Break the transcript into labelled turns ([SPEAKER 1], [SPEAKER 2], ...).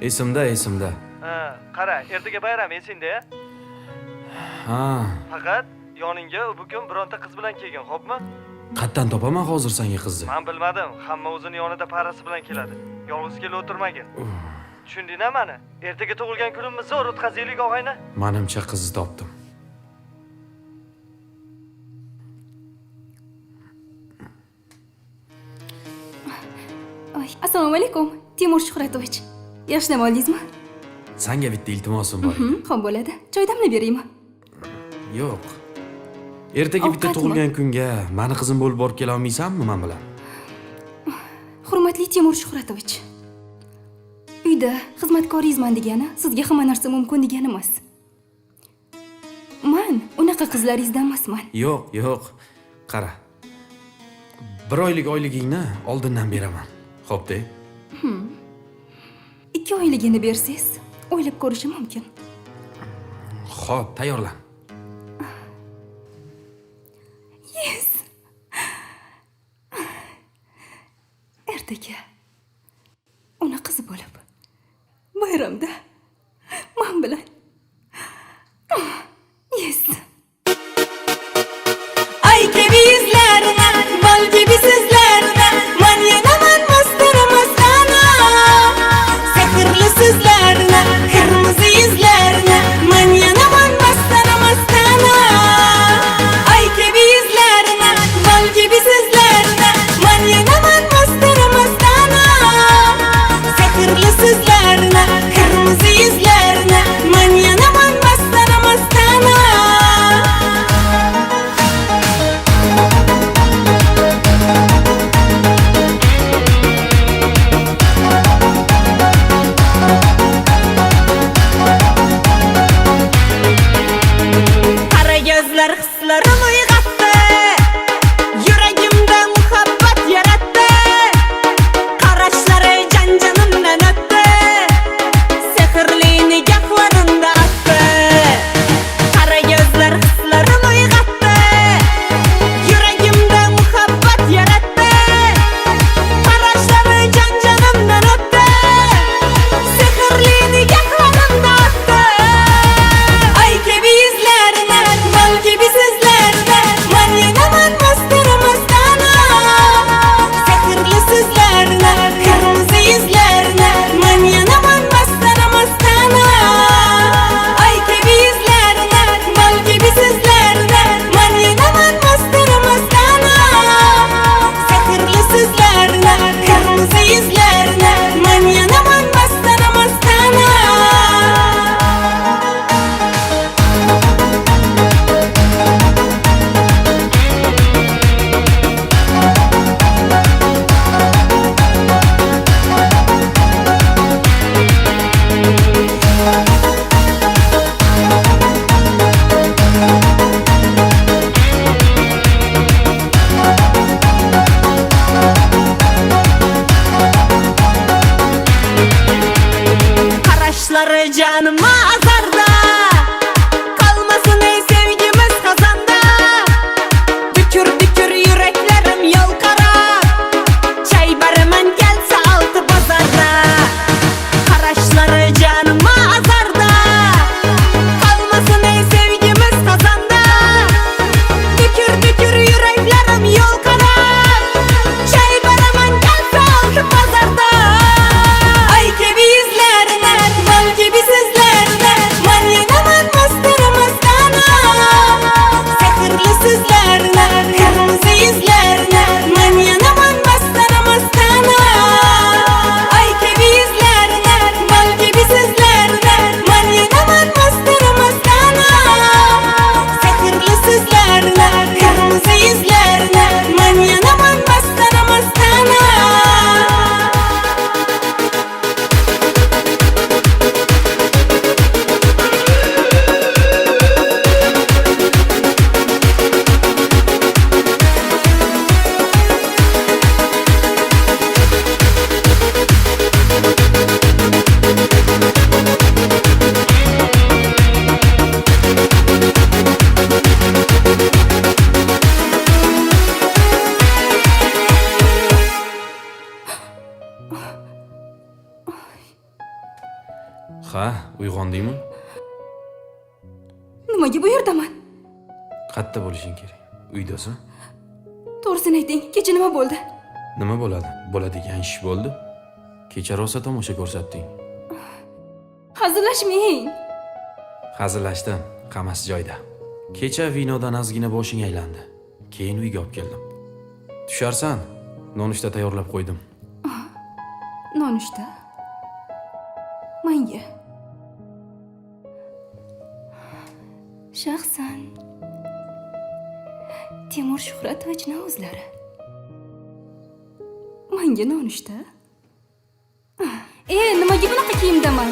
[SPEAKER 1] Esimda.
[SPEAKER 2] Ha, qara, ertaga bayram esingda.
[SPEAKER 1] Ha,
[SPEAKER 2] Faqat yoningga bu kun bironta qiz bilan kelgin, xo'pmi?
[SPEAKER 1] qayerdan topaman hozir senga qizni?
[SPEAKER 2] Men bilmadim, hamma o'zini yonida parasi bilan keladi. Yolg'iz kelib o'tirmagin. Tushundingmi meni? Ertaga tug'ilgan kunimizni zo'r o'tkazaylik, og'ayni.
[SPEAKER 1] Menimcha qizni topdim.
[SPEAKER 3] Assalomu alaykum, Timur Shuhratovich. Yaxshilab oldingizmi?
[SPEAKER 1] Senga bitta iltimosim bor.
[SPEAKER 3] Xo'p bo'ladi. Choy damlab beraymi?
[SPEAKER 1] Yo'q. Ertaga bitta
[SPEAKER 3] Ovqatmi?
[SPEAKER 1] tug'ilgan kunga meni qizim bo'lib borib kela olmaysanmi men bilan?
[SPEAKER 3] Hurmatli Timur Shuhratovich. Uyda xizmatkoringizman degani sizga hamma narsa mumkin degani emas. Men unaqa qizlaringizdan emasman.
[SPEAKER 1] Yo'q. Qara. 1 oylik oyligingni oldindan beraman. Xo'p-da.
[SPEAKER 3] 2 oyligini bersangiz, o'ylab ko'rishim mumkin.
[SPEAKER 1] Xo'p, tayyorlan.
[SPEAKER 3] Yes. Ertaga ona qizi bo'lib bayramda men bilan. Yes.
[SPEAKER 4] Ay gibi yüzlerine, bal gibi sözlerine, man yanaman mastana mastana. Sakırlı sözlerine, kırmızı yüzlerine, man yanaman mastana mastana. Ay gibi yüzlerine, bal gibi sözlerine, man yanaman mastana mastana. Sakırlı sözlerine, kırmızı yüzlerine, man yanaman mastana mastana. Qara gözler hislerim uyg'otdi, yuragimda muhabbat yaratdi. Qarashlari jon-jonimdan o'tdi, sehrli nigohlarimda otdi. Qara gözler hislerim uyg'otdi, yuragimda muhabbat yaratdi. Qarashlari jon-jonimdan o'tdi, sehrli nigohlarimda otdi. Ay gibi yüzlerine, bal gibi sözlerine, man yanaman mastana mastana. Sehrli sözlerine, kırmızı yüzlerine, man yanaman mastana mastana. Ay gibi yüzlerine, bal gibi sözlerine, man yanaman mastana mastana. Sehrli sözlerine, kırmızı yüzlerine, man yanaman mastana mastana. Qarashlari canıma azarda, kalmasın ey sevgimiz kazanda. Dükür dükür yüreklerim yol kara, çay baraman gelse altı pazarda. Qarashlari canıma azarda, kalmasın ey sevgimiz kazanda. Dükür dükür yüreklerim yol kara, çay baraman gelse altı pazarda. Ay gibi yüzlerine, bal gibi sözlerine, man
[SPEAKER 1] Ha, uyg'ondingmi?
[SPEAKER 3] Nimaga bu yerdaman?
[SPEAKER 1] Qayerda bo'lishing kerak? Uydasan?
[SPEAKER 3] To'g'risini ayting, kecha nima bo'ldi?
[SPEAKER 1] Nima bo'ladi? Bo'ladigan ish bo'ldi. Kecha rosa tomosha ko'rsatding.
[SPEAKER 3] Hazillashmang.
[SPEAKER 1] Hazillashdim, qamas joyda. Kecha vinodan ozgina boshing aylandi. Keyin uyga olib keldim. Tusharsan, nonushta tayyorlab qo'ydim.
[SPEAKER 3] Nonushta. Menga. Shaxsan Temur Shuhratovich o'zlari. Menga nonushta? Nimaga bunaqa kiyimdaman?